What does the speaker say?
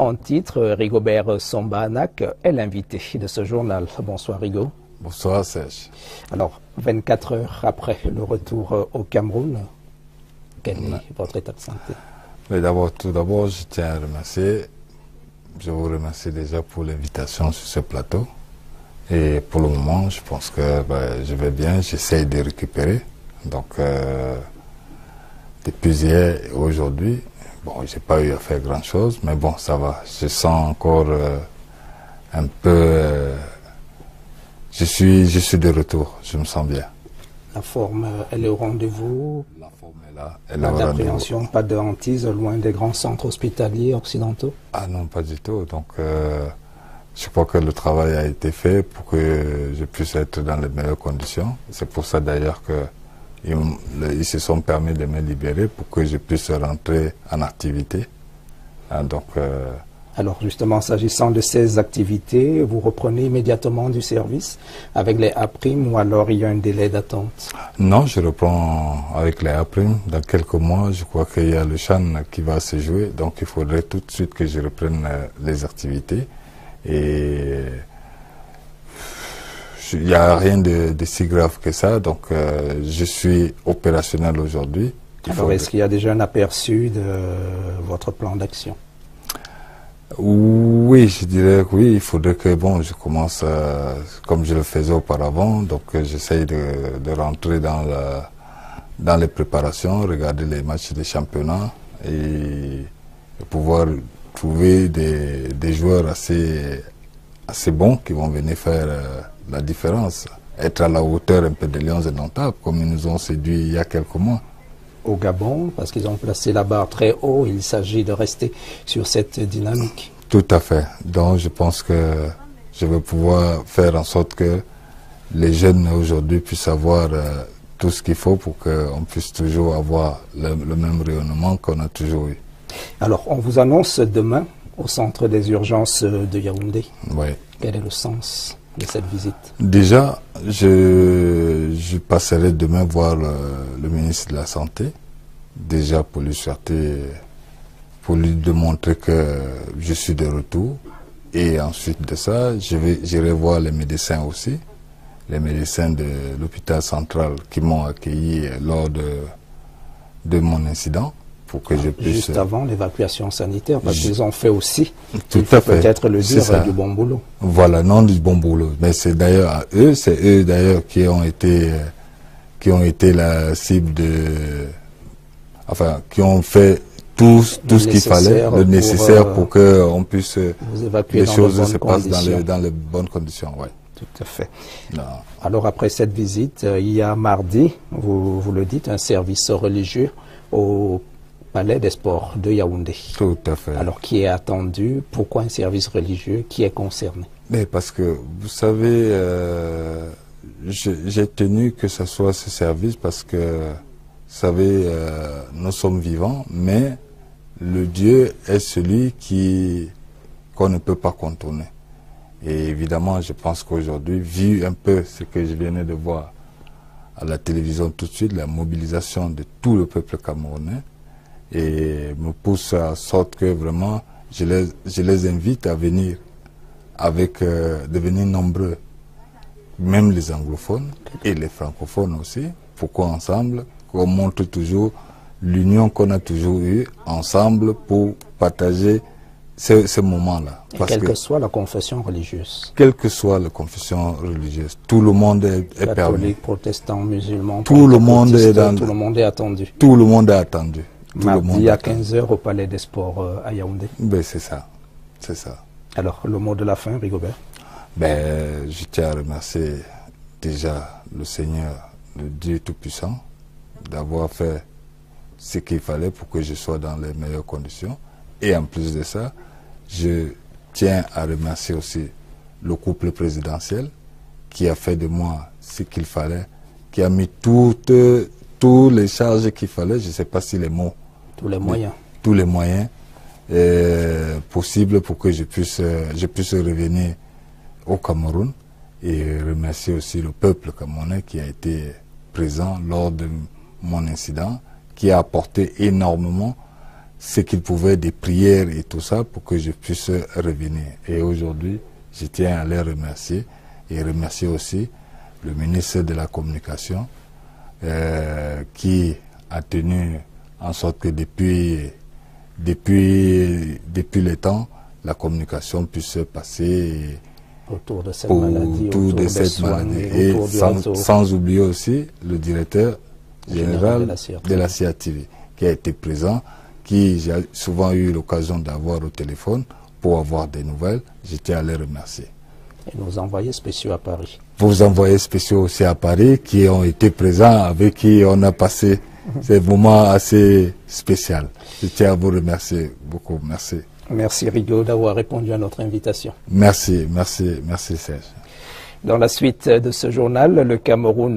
En titre, Rigobert Sambanac est l'invité de ce journal. Bonsoir Rigo. Bonsoir Serge. Alors, 24 heures après le retour au Cameroun, quel est votre état de santé? Tout d'abord, je tiens à remercier. Je vous remercie déjà pour l'invitation sur ce plateau. Et pour le moment, je pense que je vais bien. J'essaye de récupérer. Donc, depuis hier et aujourd'hui, bon, j'ai pas eu à faire grand chose, mais bon, ça va. Je sens encore un peu. Je suis de retour. Je me sens bien. La forme, elle est au rendez-vous. La forme est là. Pas d'appréhension, pas de hantise, loin des grands centres hospitaliers occidentaux? Ah non, pas du tout. Donc, je crois que le travail a été fait pour que je puisse être dans les meilleures conditions. C'est pour ça d'ailleurs que ils se sont permis de me libérer pour que je puisse rentrer en activité. Donc, alors justement, s'agissant de ces activités, vous reprenez immédiatement du service avec les A' ou alors il y a un délai d'attente? Non, je reprends avec les A'. Dans quelques mois, je crois qu'il y a le CHAN qui va se jouer. Donc il faudrait tout de suite que je reprenne les activités. Et il n'y a rien de si grave que ça. Donc je suis opérationnel aujourd'hui. Alors est-ce qu'il y a déjà un aperçu de votre plan d'action? Oui, je dirais que oui, il faudrait que je commence comme je le faisais auparavant, donc j'essaye de rentrer dans les préparations, regarder les matchs des championnats et pouvoir trouver des joueurs assez bons qui vont venir faire la différence, être à la hauteur un peu des Lions indomptables comme ils nous ont séduit il y a quelques mois. Au Gabon, parce qu'ils ont placé la barre très haut, il s'agit de rester sur cette dynamique. Tout à fait. Donc je pense que je vais pouvoir faire en sorte que les jeunes aujourd'hui puissent avoir tout ce qu'il faut pour qu'on puisse toujours avoir le même rayonnement qu'on a toujours eu. Alors, on vous annonce demain au centre des urgences de Yaoundé. Oui. Quel est le sens de cette visite? Déjà, je passerai demain voir le ministre de la Santé, déjà pour lui démontrer que je suis de retour. Et ensuite de ça, j'irai voir les médecins aussi, les médecins de l'hôpital central qui m'ont accueilli lors de mon incident. Pour que je puisse... Juste avant l'évacuation sanitaire, parce qu'ils ont fait aussi, tout à fait, peut-être le dire, du bon boulot. Voilà, non du bon boulot. Mais c'est d'ailleurs à eux, c'est eux d'ailleurs qui ont été la cible qui ont fait tout ce qu'il fallait, le nécessaire pour qu'on puisse... Vous évacuer les choses se passent dans les bonnes conditions, oui. Tout à fait. Non. Alors après cette visite, il y a mardi, vous le dites, un service religieux au Palais des Sports de Yaoundé. Tout à fait. Alors, qui est attendu? Pourquoi un service religieux? Qui est concerné? Mais parce que, vous savez, j'ai tenu que ce soit ce service parce que, vous savez, nous sommes vivants, mais le Dieu est celui qu'on ne peut pas contourner. Et évidemment, je pense qu'aujourd'hui, vu un peu ce que je venais de voir à la télévision tout de suite, la mobilisation de tout le peuple camerounais, et me pousse à sorte que vraiment je les invite à venir devenir nombreux, même les anglophones et les francophones aussi. Pourquoi ensemble? Qu'on montre toujours l'union qu'on a toujours eue ensemble pour partager ce moment-là. Quelle que soit la confession religieuse. Quelle que soit la confession religieuse, tout le monde est permis. Catholique, protestant, musulman, tout le monde est attendu. Tout le monde est attendu. Mardi à 15 h au Palais des Sports à Yaoundé. Ben c'est ça, c'est ça. Alors, le mot de la fin, Rigobert? Je tiens à remercier déjà le Seigneur, le Dieu Tout-Puissant, d'avoir fait ce qu'il fallait pour que je sois dans les meilleures conditions. Et en plus de ça, je tiens à remercier aussi le couple présidentiel qui a fait de moi ce qu'il fallait, qui a mis toutes les charges qu'il fallait, je ne sais pas si les mots, tous les moyens possibles pour que je puisse revenir au Cameroun, et remercier aussi le peuple camerounais qui a été présent lors de mon incident, qui a apporté énormément. ce qu'il pouvait, des prières et tout ça, pour que je puisse revenir. Et aujourd'hui, je tiens à les remercier et remercier aussi le ministre de la Communication qui a tenu en sorte que depuis le temps, la communication puisse passer autour de cette maladie, autour de cette maladie. Et sans oublier aussi le directeur général de la CIATV qui a été présent, qui j'ai souvent eu l'occasion d'avoir au téléphone pour avoir des nouvelles. Je tiens à les remercier. Et nos envoyés spéciaux à Paris. Vos envoyés spéciaux aussi à Paris qui ont été présents, avec qui on a passé ces moments assez spéciaux. Je tiens à vous remercier beaucoup. Merci. Merci Rigaud d'avoir répondu à notre invitation. Merci Serge. Dans la suite de ce journal, le Cameroun